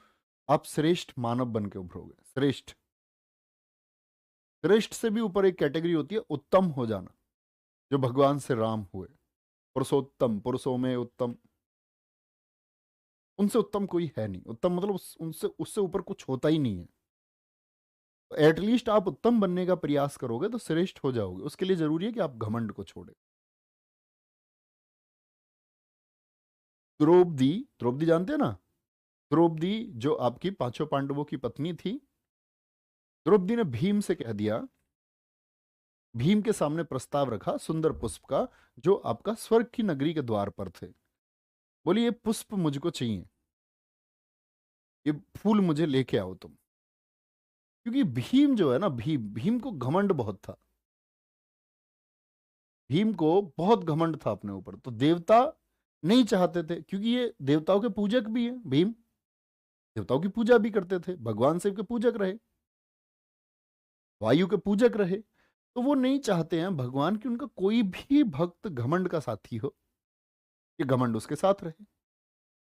[SPEAKER 1] आप श्रेष्ठ मानव बन के उभरोगे, श्रेष्ठ। श्रेष्ठ से भी ऊपर एक कैटेगरी होती है उत्तम हो जाना, जो भगवान से राम हुए, पुरुषोत्तम, पुरुषों में उत्तम। उनसे उत्तम कोई है नहीं। उत्तम मतलब उनसे उससे ऊपर कुछ होता ही नहीं है। एटलीस्ट आप उत्तम बनने का प्रयास करोगे तो श्रेष्ठ हो जाओगे। उसके लिए जरूरी है कि आप घमंड को छोड़े। द्रौपदी, द्रौपदी जानते हैं ना? द्रौपदी जो आपकी पांचों पांडवों की पत्नी थी, द्रौपदी ने भीम से कह दिया, भीम के सामने प्रस्ताव रखा सुंदर पुष्प का, जो आपका स्वर्ग की नगरी के द्वार पर थे। बोली ये पुष्प मुझको चाहिए, ये फूल मुझे लेके आओ तुम। क्योंकि भीम जो है ना, भीम भीम को घमंड बहुत था। भीम को बहुत घमंड था अपने ऊपर। तो देवता नहीं चाहते थे, क्योंकि ये देवताओं के पूजक भी है। भीम देवताओं की पूजा भी करते थे, भगवान शिव के पूजक रहे, वायु के पूजक रहे। तो वो नहीं चाहते हैं भगवान की उनका कोई भी भक्त घमंड का साथी हो, कि घमंड उसके साथ रहे।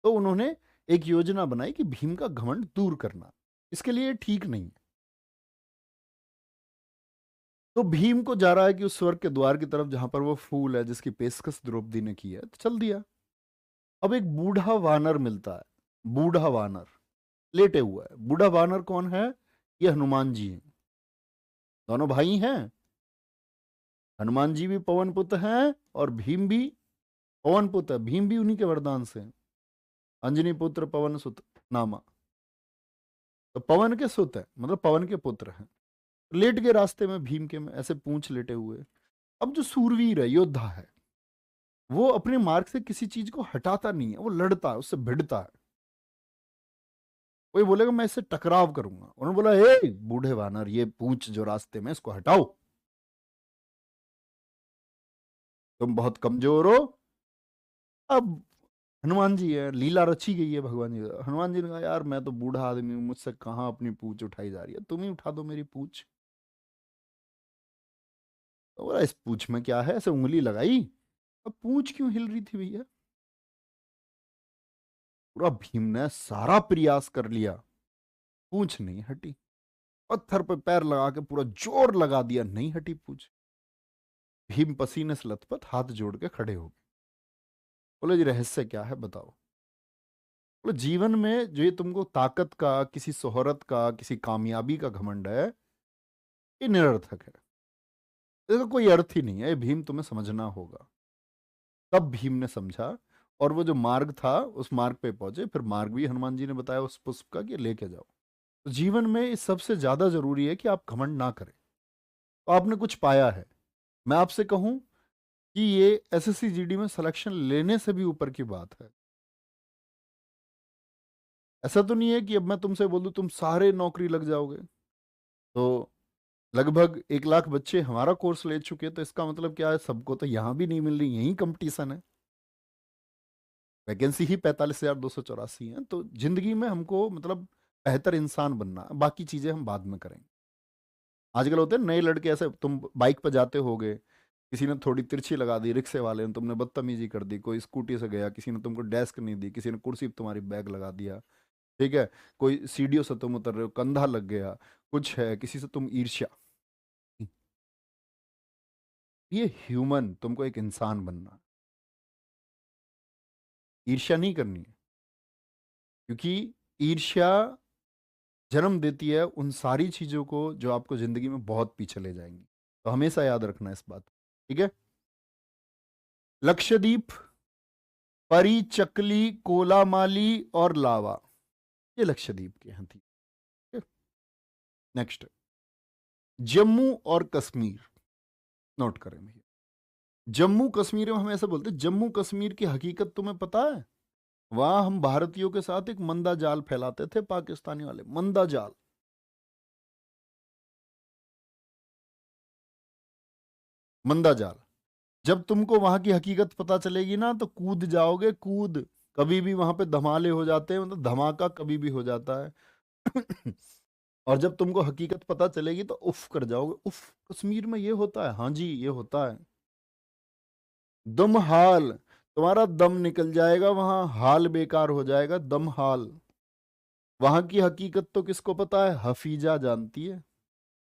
[SPEAKER 1] तो उन्होंने एक योजना बनाई कि भीम का घमंड दूर करना। इसके लिए ठीक नहीं है। तो भीम को जा रहा है कि उस स्वर्ग के द्वार की तरफ जहां पर वो फूल है जिसकी पेशकश द्रौपदी ने की है, तो चल दिया। अब एक बूढ़ा वानर मिलता है। बूढ़ा वानर लेटे हुआ है। बूढ़ा वानर कौन है? ये हनुमान जी हैं। दोनों भाई हैं। हनुमान जी भी पवन पुत्र हैं और भीम भी पवन पुत्र है। भीम भी उन्हीं के वरदान से हैं। अंजनी पुत्र पवन सुत नामा। तो पवन के सुत है, मतलब पवन के पुत्र हैं। लेट के रास्ते में भीम के में ऐसे पूंछ लेटे हुए। अब जो सूरवीर है, योद्धा है, वो अपने मार्ग से किसी चीज को हटाता नहीं है, वो लड़ता है, उससे भिड़ता है। कोई बोलेगा मैं इससे टकराव करूंगा, उन्होंने बोला ए बूढ़े वानर, ये पूंछ जो रास्ते में, इसको हटाओ, तुम बहुत कमजोर हो। अब हनुमान जी है, लीला रची गई है भगवान जी। हनुमान जी ने कहा यार मैं तो बूढ़ा आदमी हूं, मुझसे कहाँ अपनी पूंछ उठाई जा रही है, तुम ही उठा दो मेरी पूंछ। तो बोला इस पूंछ में क्या है, ऐसे उंगली लगाई, अब पूंछ क्यों हिल रही थी भैया? पूरा भीम ने सारा प्रयास कर लिया, पूंछ नहीं हटी। पत्थर पे पैर लगा के पूरा जोर लगा दिया, नहीं हटी पूंछ। भीम पसीने से लथपथ हाथ जोड़ के खड़े हो गए। बोले जी रहस्य क्या है बताओ। बोले जीवन में जो ये तुमको ताकत का, किसी शोहरत का, किसी कामयाबी का घमंड है, ये निरर्थक है। इसका कोई अर्थ ही नहीं है, ये भीम तुम्हें समझना होगा। तब भीम ने समझा, और वो जो मार्ग था उस मार्ग पे पहुंचे। फिर मार्ग भी हनुमान जी ने बताया उस पुष्प का कि लेके जाओ। तो जीवन में इस सबसे ज्यादा जरूरी है कि आप घमंड ना करें। तो आपने कुछ पाया है। मैं आपसे कहूं कि ये एसएससी जीडी में सिलेक्शन लेने से भी ऊपर की बात है। ऐसा तो नहीं है कि अब मैं तुमसे बोल दूं तुम सारे नौकरी लग जाओगे। तो लगभग 1 लाख बच्चे हमारा कोर्स ले चुके हैं, तो इसका मतलब क्या है, सबको तो यहां भी नहीं मिल रही, यही कंपटीशन है। वैकेंसी ही 45,284 है। तो जिंदगी में हमको मतलब बेहतर इंसान बनना है, बाकी चीजें हम बाद में करेंगे। आजकल होते हैं नए लड़के ऐसे, तुम बाइक पर जाते होगे, किसी ने थोड़ी तिरछी लगा दी, रिक्शे वाले ने तुमने बदतमीजी कर दी, कोई स्कूटी से गया, किसी ने तुमको डेस्क नहीं दी, किसी ने कुर्सी पे तुम्हारी बैग लगा दिया, ठीक है, कोई सीढ़ियों से तुम उतर रहे हो कंधा लग गया, कुछ है, किसी से तुम ईर्ष्या। ये ह्यूमन, तुमको एक इंसान बनना है। ईर्ष्या नहीं करनी है, क्योंकि ईर्ष्या जन्म देती है उन सारी चीजों को जो आपको जिंदगी में बहुत पीछे ले जाएंगी। तो हमेशा याद रखना इस बात, ठीक है। लक्षद्वीप, परी, चकली, कोलामाली और लावा, ये लक्षद्वीप के हैं थी। नेक्स्ट, जम्मू और कश्मीर, नोट करें भैया। जम्मू कश्मीर में हम ऐसे बोलते हैं, जम्मू कश्मीर की हकीकत तुम्हें पता है? वहां हम भारतीयों के साथ एक मंदा जाल फैलाते थे, पाकिस्तानी वाले मंदा जाल। मंदा जाल। जब तुमको वहां की हकीकत पता चलेगी ना, तो कूद जाओगे, कूद। कभी भी वहां पे धमाले हो जाते हैं, मतलब धमाका कभी भी हो जाता है। और जब तुमको हकीकत पता चलेगी तो उफ कर जाओगे, उफ कश्मीर में ये होता है, हाँ जी ये होता है। दम हाल, तुम्हारा दम निकल जाएगा वहां, हाल बेकार हो जाएगा, दम हाल। वहां की हकीकत तो किसको पता है? हफीजा जानती है।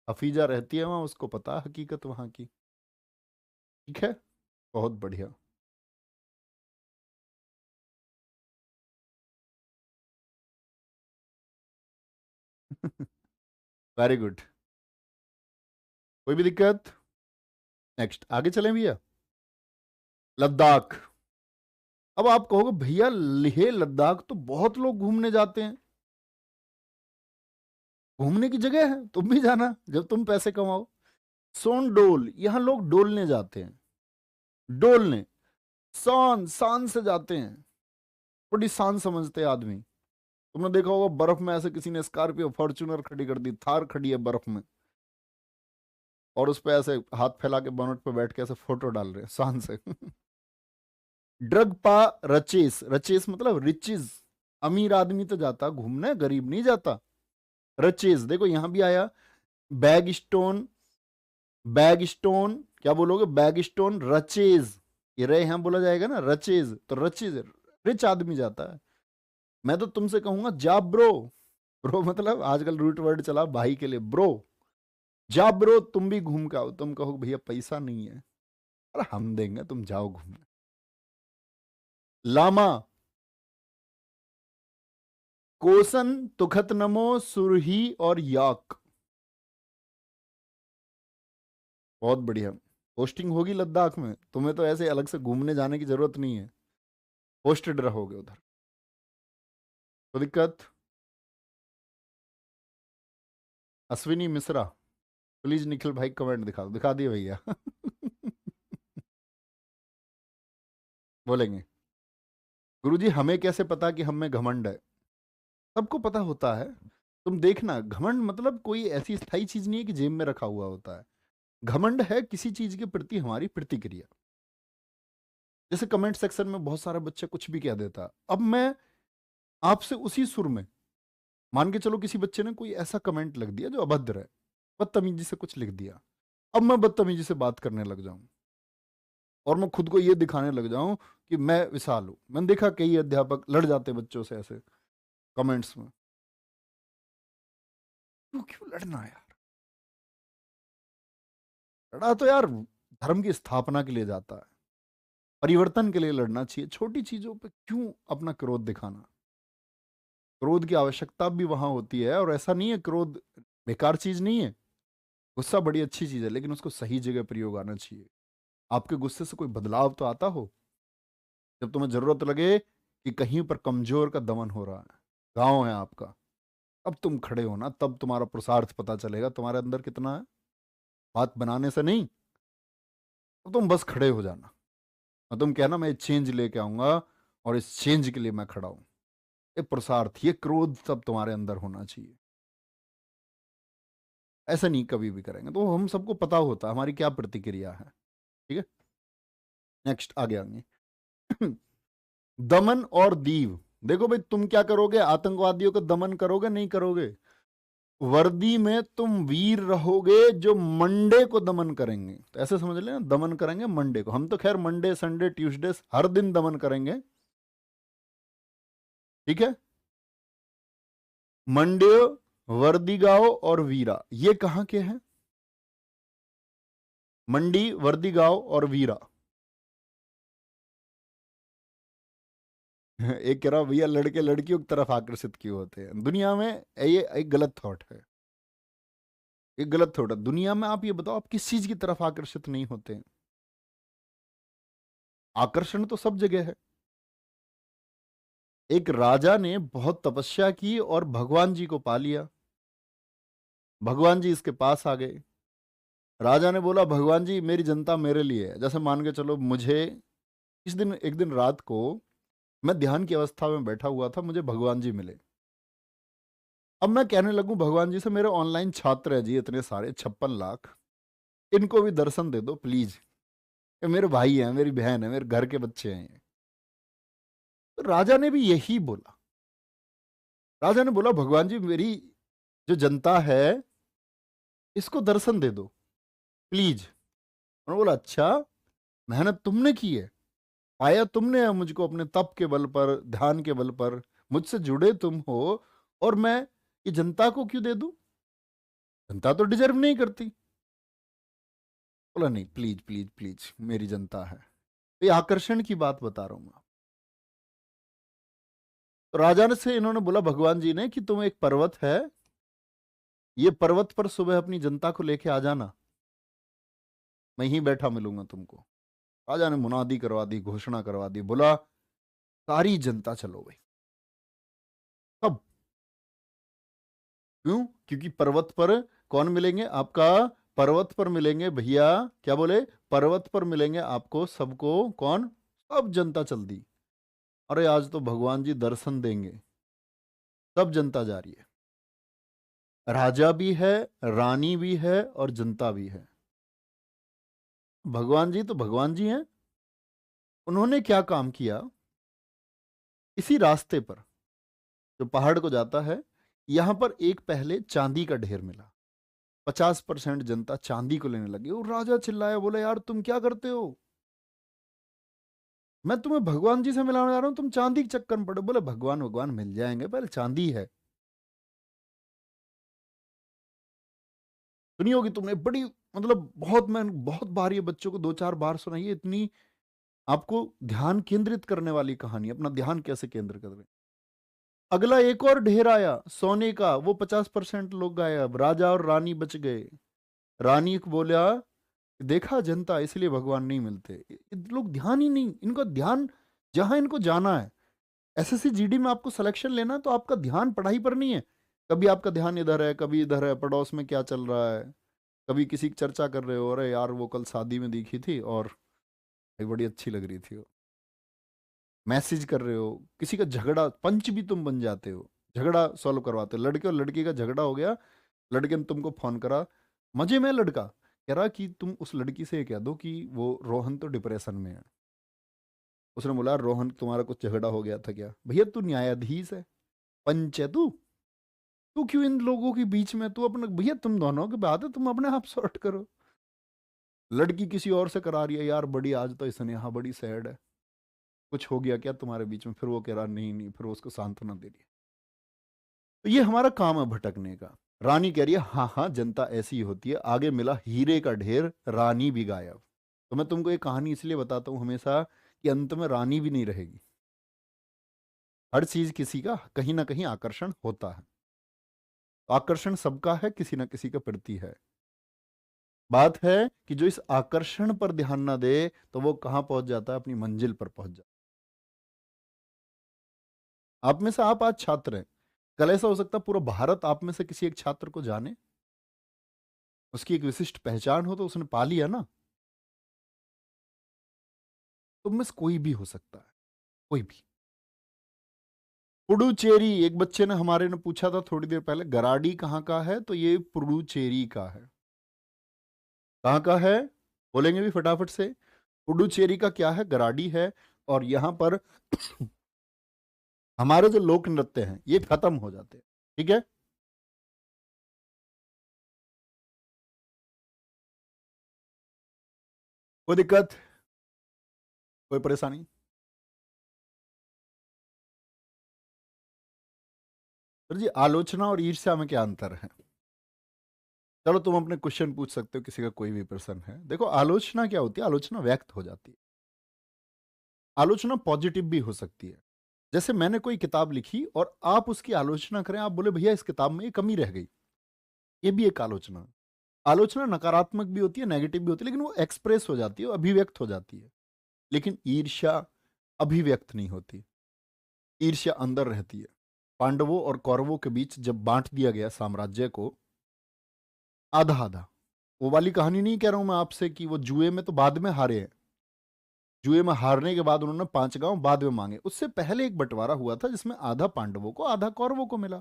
[SPEAKER 1] हफीजा रहती है वहां, उसको पता है हकीकत वहां की। ठीक है, बहुत बढ़िया। Very good. कोई भी दिक्कत? नेक्स्ट आगे चलें भैया। लद्दाख। अब आप कहोगे भैया लेह लद्दाख तो बहुत लोग घूमने जाते हैं, घूमने की जगह है, तुम भी जाना जब तुम पैसे कमाओ। सोनडोल, यहां लोग डोलने जाते हैं, डोलने, शान शान से जाते हैं, बड़ी शान समझते हैं आदमी। तुमने देखा होगा बर्फ में ऐसे किसी ने स्कॉर्पियो फॉर्च्यूनर खड़ी कर दी, थार खड़ी है बर्फ में, और उस पे ऐसे हाथ फैला के बोनट पे बैठ के ऐसे फोटो डाल रहे हैं शान से। ड्रग पा रचेस, रचेस मतलब रिचेज, अमीर आदमी तो जाता घूमने, गरीब नहीं जाता। रचेस देखो यहां भी आया, बैग स्टोन, बैग स्टोन क्या बोलोगे, बैग स्टोन रचेज, ये रे यहां बोला जाएगा ना, रचेज तो रचेज, रिच आदमी जाता है। मैं तो तुमसे कहूंगा जा ब्रो, ब्रो मतलब आजकल रूट वर्ड चला भाई के लिए, ब्रो, जा ब्रो, तुम भी घूम के आओ। तुम कहो भैया पैसा नहीं है, अरे हम देंगे, तुम जाओ घूमने। लामा, कोसन, तुखतनमो, सुरही और याक। बहुत बढ़िया। पोस्टिंग होगी लद्दाख में, तुम्हें तो ऐसे अलग से घूमने जाने की जरूरत नहीं है, पोस्टेड रहोगे उधर। तो दिक्कत? अश्विनी मिश्रा, प्लीज निखिल भाई कमेंट दिखा दो, दिखा दिए भैया। बोलेंगे गुरुजी हमें कैसे पता कि हम में घमंड है? सबको पता होता है। तुम देखना, घमंड मतलब कोई ऐसी स्थायी चीज नहीं है कि जेब में रखा हुआ होता है। घमंड है किसी चीज के प्रति हमारी प्रतिक्रिया। जैसे कमेंट सेक्शन में बहुत सारा बच्चा कुछ भी कह देता, अब मैं आपसे उसी सुर में, मान के चलो किसी बच्चे ने कोई ऐसा कमेंट लग दिया जो अभद्र है, बदतमीजी से कुछ लिख दिया, अब मैं बदतमीजी से बात करने लग जाऊं और मैं खुद को ये दिखाने लग जाऊं कि मैं विशाल हूं। मैंने देखा कई अध्यापक लड़ जाते बच्चों से ऐसे कमेंट्स में। क्यों क्यों लड़ना यार? लड़ा तो यार धर्म की स्थापना के लिए जाता है, परिवर्तन के लिए लड़ना चाहिए। छोटी चीजों पे क्यों अपना क्रोध दिखाना? क्रोध की आवश्यकता भी वहां होती है, और ऐसा नहीं है क्रोध बेकार चीज नहीं है, गुस्सा बड़ी अच्छी चीज है, लेकिन उसको सही जगह प्रयोग आना चाहिए। आपके गुस्से से कोई बदलाव तो आता हो, जब तुम्हें जरूरत लगे कि कहीं पर कमजोर का दमन हो रहा है, गांव है आपका, तब तुम खड़े हो ना, तब तुम्हारा पुरुषार्थ पता चलेगा तुम्हारे अंदर कितना है। बात बनाने से नहीं, तो तुम बस खड़े हो जाना और तुम कहना मैं चेंज लेके आऊंगा, और इस चेंज के लिए मैं खड़ा हूं। ये पुरुषार्थ, ये क्रोध सब तुम्हारे अंदर होना चाहिए। ऐसा नहीं कभी भी करेंगे तो हम सबको पता होता है हमारी क्या प्रतिक्रिया है। ठीक है, नेक्स्ट आगे आगे। दमन और दीव, देखो भाई तुम क्या करोगे, आतंकवादियों का दमन करोगे नहीं करोगे? वर्दी में तुम वीर रहोगे जो मंडे को दमन करेंगे, तो ऐसे समझ लेना दमन करेंगे मंडे को। हम तो खैर मंडे संडे ट्यूसडे हर दिन दमन करेंगे। ठीक है, मंडे, वर्दीगांव और वीरा, ये कहां के हैं? मंडी, वर्दीगांव और वीरा। एक कह रहा हूं, भैया लड़के लड़कियों की तरफ आकर्षित क्यों होते हैं दुनिया में? ये एक गलत थॉट है, एक गलत थॉट है दुनिया में। आप ये बताओ आप किस चीज की तरफ आकर्षित नहीं होते हैं? आकर्षण तो सब जगह है। एक राजा ने बहुत तपस्या की और भगवान जी को पा लिया। भगवान जी इसके पास आ गए। राजा ने बोला भगवान जी मेरी जनता मेरे लिए है। जैसे मान के चलो मुझे इस दिन, एक दिन रात को मैं ध्यान की अवस्था में बैठा हुआ था, मुझे भगवान जी मिले। अब मैं कहने लगूं भगवान जी से मेरे ऑनलाइन छात्र हैं जी इतने सारे 56 लाख, इनको भी दर्शन दे दो प्लीज, ये मेरे भाई हैं, मेरी बहन है, मेरे घर के बच्चे हैं ये। तो राजा ने भी यही बोला। राजा ने बोला भगवान जी मेरी जो जनता है इसको दर्शन दे दो प्लीज। उन्होंने बोला अच्छा, मेहनत तुमने की है, पाया तुमने है मुझको अपने तप के बल पर, ध्यान के बल पर, मुझसे जुड़े तुम हो, और मैं ये जनता को क्यों दे दूं? जनता तो डिजर्व नहीं करती। बोला नहीं, प्लीज प्लीज प्लीज, मेरी जनता है। तो ये आकर्षण की बात बता रहा हूं मैं। तो राजा ने से इन्होंने बोला भगवान जी ने कि तुम एक पर्वत है, ये पर्वत पर सुबह अपनी जनता को लेके आ जाना, मैं ही बैठा मिलूंगा तुमको। राजा ने मुनादी करवा दी, घोषणा करवा दी, बोला सारी जनता चलो भाई। अब क्यों? क्योंकि पर्वत पर कौन मिलेंगे आपका? पर्वत पर मिलेंगे भैया। क्या बोले? पर्वत पर मिलेंगे आपको सबको। कौन? सब जनता चल दी। अरे आज तो भगवान जी दर्शन देंगे। सब जनता जा रही है, राजा भी है, रानी भी है और जनता भी है। भगवान जी तो भगवान जी हैं। उन्होंने क्या काम किया? इसी रास्ते पर जो पहाड़ को जाता है, यहां पर एक पहले चांदी का ढेर मिला। 50% जनता चांदी को लेने लगी और राजा चिल्लाया, बोला यार तुम क्या करते हो? मैं तुम्हें भगवान जी से मिलाने जा रहा हूं, तुम चांदी के चक्कर में पड़े। बोले भगवान भगवान मिल जाएंगे, पहले चांदी है। सुनी होगी तुमने, बड़ी मतलब बहुत, मैं बहुत बार ये बच्चों को 2-4 बार सुनाई है, इतनी आपको ध्यान केंद्रित करने वाली कहानी। अपना ध्यान कैसे केंद्र कर रहे हैं। अगला एक और ढेर आया सोने का, वो 50% लोग गायब, राजा और रानी बच गए। रानी को बोला, देखा जनता, इसलिए भगवान नहीं मिलते। ये लोग ध्यान ही नहीं, इनका ध्यान जहां इनको जाना है। एसएससी जीडी में आपको सिलेक्शन लेना है तो आपका ध्यान पढ़ाई पर नहीं है। कभी आपका ध्यान इधर है, कभी इधर है, पड़ोस में क्या चल रहा है, कभी किसी की चर्चा कर रहे हो, अरे यार वो कल शादी में दिखी थी और भाई बड़ी अच्छी लग रही थी वो। मैसेज कर रहे हो, किसी का झगड़ा, पंच भी तुम बन जाते हो, झगड़ा सॉल्व करवाते हो। लड़के और लड़की का झगड़ा हो गया, लड़के ने तुमको फोन करा, मजे में लड़का कह रहा कि तुम उस लड़की से ये कह दो कि वो रोहन तो डिप्रेशन में है। उसने बोला रोहन तुम्हारा कुछ झगड़ा हो गया था क्या? भैया तू न्यायाधीश है, पंच है तू, तू क्यों इन लोगों के बीच में? तू अपने, भैया तुम दोनों की बात है, तुम अपने आप सॉर्ट करो। लड़की किसी और से करा रही है, यार बड़ी आज तो स्नेहा बड़ी सैड है, कुछ हो गया क्या तुम्हारे बीच में? फिर वो कह रहा नहीं नहीं, फिर वो उसको सांत्वना दे रही है। तो ये हमारा काम है भटकने का। रानी कह रही है हाँ हाँ जनता ऐसी ही होती है। आगे मिला हीरे का ढेर, रानी भी गायब। तो मैं तुमको ये कहानी इसलिए बताता हूं हमेशा कि अंत में रानी भी नहीं रहेगी। हर चीज किसी का कहीं ना कहीं आकर्षण होता है। तो आकर्षण सबका है, किसी ना किसी का प्रति है। बात है कि जो इस आकर्षण पर ध्यान ना दे तो वो कहां पहुंच जाता है? अपनी मंजिल पर पहुंच जाता है। आप में से आप आज छात्र हैं, कल ऐसा हो सकता है पूरा भारत आप में से किसी एक छात्र को जाने, उसकी एक विशिष्ट पहचान हो, तो उसने पा लिया ना। तुम में से कोई भी हो सकता है, कोई भी। पुडुचेरी, एक बच्चे ने हमारे ने पूछा था थोड़ी देर पहले, गराडी कहाँ का है? तो ये पुडुचेरी का है। कहाँ का है? बोलेंगे भी फटाफट से। पुडुचेरी का क्या है? गराडी है। और यहां पर हमारे जो लोक नृत्य हैं ये खत्म हो जाते हैं। ठीक है? कोई दिक्कत, कोई परेशानी? सर जी, आलोचना और ईर्ष्या में क्या अंतर है? चलो तुम अपने क्वेश्चन पूछ सकते हो, किसी का कोई भी प्रश्न है। देखो आलोचना क्या होती है, आलोचना व्यक्त हो जाती है। आलोचना पॉजिटिव भी हो सकती है। जैसे मैंने कोई किताब लिखी और आप उसकी आलोचना करें, आप बोले भैया इस किताब में ये कमी रह गई, ये भी एक आलोचना है। आलोचना नकारात्मक भी होती है, नेगेटिव भी होती है, लेकिन वो एक्सप्रेस हो जाती है, अभिव्यक्त हो जाती है। लेकिन ईर्ष्या अभिव्यक्त नहीं होती, ईर्ष्या अंदर रहती है। पांडवों और कौरवों के बीच जब बांट दिया गया साम्राज्य को आधा आधा, वो वाली कहानी नहीं कह रहा हूं मैं आपसे कि वो जुए में तो बाद में हारे हैं। जुए में हारने के बाद उन्होंने 5 गांव बाद में मांगे, उससे पहले एक बंटवारा हुआ था जिसमें आधा पांडवों को आधा कौरवों को मिला।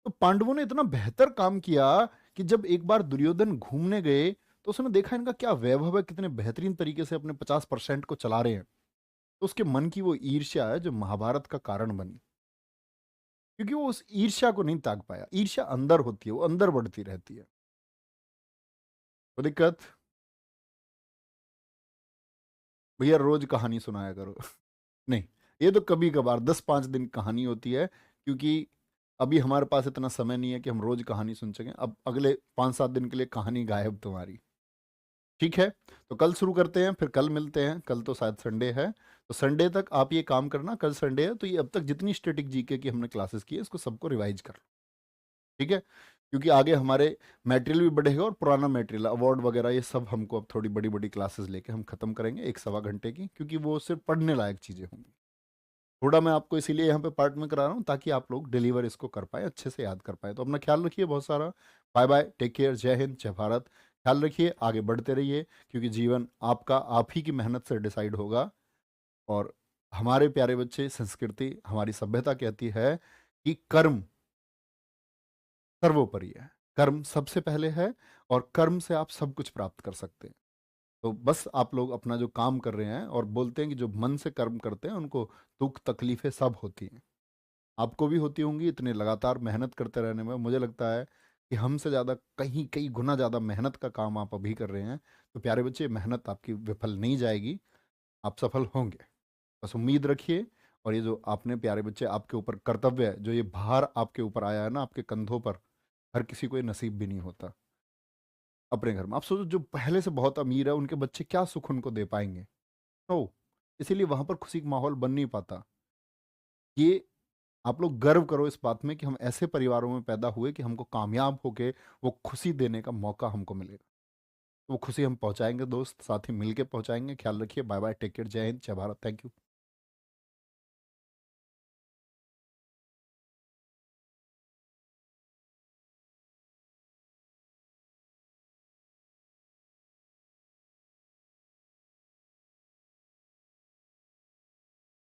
[SPEAKER 1] तो पांडवों ने इतना बेहतर काम किया कि जब एक बार दुर्योधन घूमने गए तो उसने देखा इनका क्या वैभव है, कितने बेहतरीन तरीके से अपने 50% को चला रहे हैं। तो उसके मन की वो ईर्ष्या है जो महाभारत का कारण बनी, क्योंकि वो उस ईर्ष्या को नहीं त्याग पाया। ईर्ष्या अंदर होती है, वो अंदर बढ़ती रहती है। तो दिक्कत, भैया रोज कहानी सुनाया करो नहीं, ये तो कभी कभार 10-5 दिन कहानी होती है, क्योंकि अभी हमारे पास इतना समय नहीं है कि हम रोज कहानी सुन सकें। अब अगले 5-7 दिन के लिए कहानी गायब तुम्हारी। ठीक है, तो कल शुरू करते हैं, फिर कल मिलते हैं। कल तो शायद संडे है, तो संडे तक आप ये काम करना। कल संडे है तो ये अब तक जितनी स्टैटिक जीके की हमने क्लासेस की है इसको सबको रिवाइज कर लो। ठीक है, क्योंकि आगे हमारे मटेरियल भी बढ़ेगा और पुराना मटेरियल अवार्ड वगैरह ये सब हमको अब थोड़ी बड़ी बड़ी क्लासेस लेके हम खत्म करेंगे 1-1.25 घंटे की, क्योंकि वो सिर्फ पढ़ने लायक चीज़ें होंगी। थोड़ा मैं आपको इसीलिए यहाँ पे पार्ट में करा रहा हूँ ताकि आप लोग डिलीवर इसको कर पाए, अच्छे से याद कर पाए। तो अपना ख्याल रखिए बहुत सारा। बाय बाय, टेक केयर, जय हिंद, जय भारत। ख्याल रखिए, आगे बढ़ते रहिए, क्योंकि जीवन आपका आप ही की मेहनत से डिसाइड होगा। और हमारे प्यारे बच्चे, संस्कृति हमारी सभ्यता कहती है कि कर्म सर्वोपरि है। कर्म सबसे पहले है, और कर्म से आप सब कुछ प्राप्त कर सकते हैं। तो बस आप लोग अपना जो काम कर रहे हैं, और बोलते हैं कि जो मन से कर्म करते हैं उनको दुख तकलीफें सब होती हैं। आपको भी होती होंगी, इतने लगातार मेहनत करते रहने में मुझे लगता है कि हमसे ज़्यादा कहीं कई गुना ज़्यादा मेहनत का काम आप अभी कर रहे हैं। तो प्यारे बच्चे, मेहनत आपकी विफल नहीं जाएगी, आप सफल होंगे। बस उम्मीद रखिए। और ये जो आपने प्यारे बच्चे आपके ऊपर कर्तव्य है, जो ये भार आपके ऊपर आया है ना आपके कंधों पर, हर किसी को ये नसीब भी नहीं होता। अपने घर में आप सोचो, जो पहले से बहुत अमीर है उनके बच्चे क्या सुख उनको दे पाएंगे। तो इसीलिए वहां पर खुशी का माहौल बन नहीं पाता। ये आप लोग गर्व करो इस बात में कि हम ऐसे परिवारों में पैदा हुए कि हमको कामयाब होके वो खुशी देने का मौका हमको मिलेगा। तो वो खुशी हम पहुंचाएंगे दोस्त, साथ ही मिलके पहुंचाएंगे। ख्याल रखिए, बाय बाय, टेक केयर, जय हिंद, जय भारत, थैंक यू।